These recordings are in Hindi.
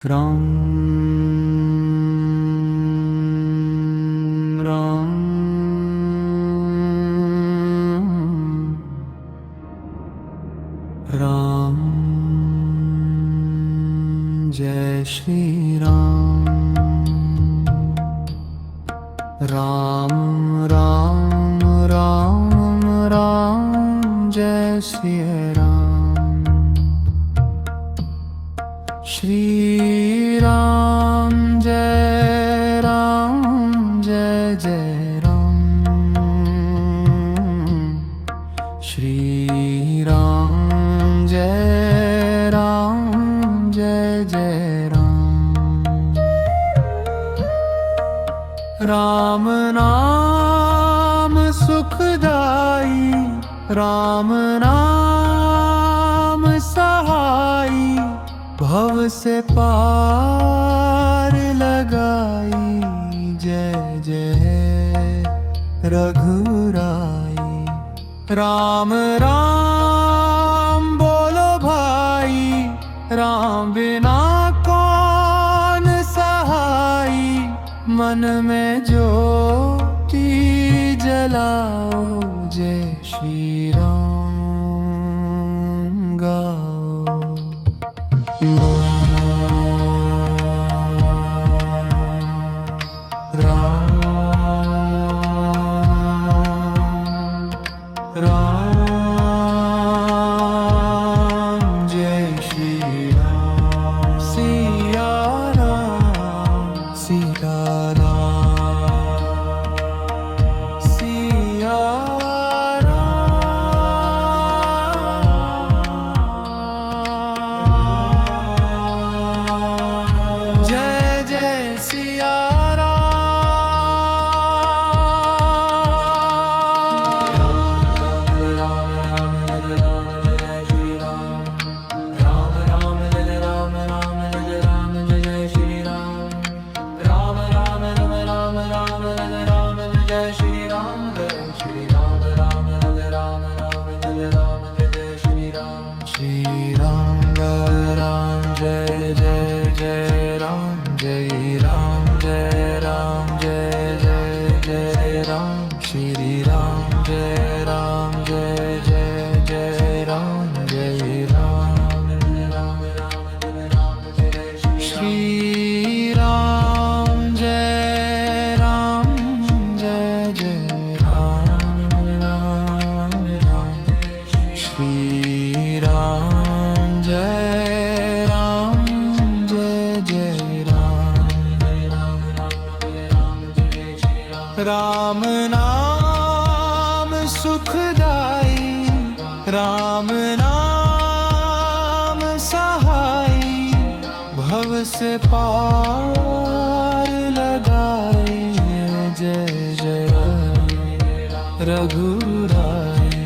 राम राम राम जय श्री राम राम राम राम राम जय श्री राम श्री राम जय जय राम श्री राम जय जय राम राम नाम सुखदाई राम नाम सहाई भव से पार लगाई जय जय रघुराई राम राम बोलो भाई राम बिना कौन सहाई मन में ज्योति जलाओ जय श्री राम गाओ श्री राम जय जय राम जय जय राम श्री राम जय जय राम जय राम श्री राम जय जय राम श्री राम जय जय राम राम नाम सुखदाई राम नाम सहाई भव से पार लगाई जय जय रघुराई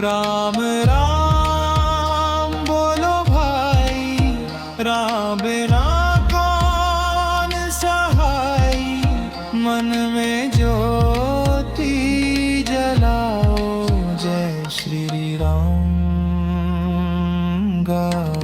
राम राम बोलो भाई राम बिना कौन सहाई मन में ज्योति जलाओ जय श्री राम गाओ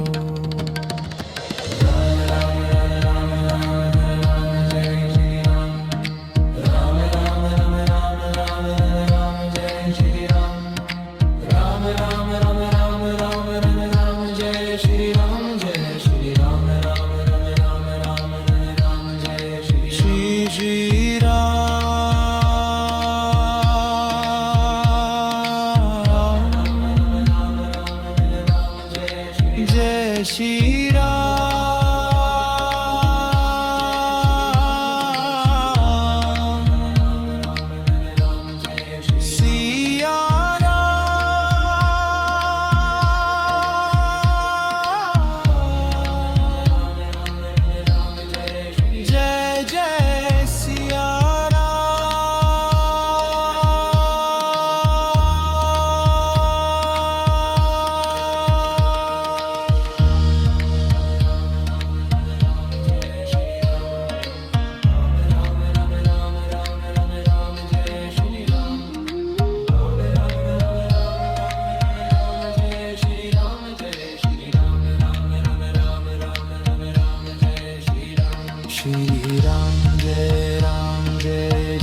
श्री राम जय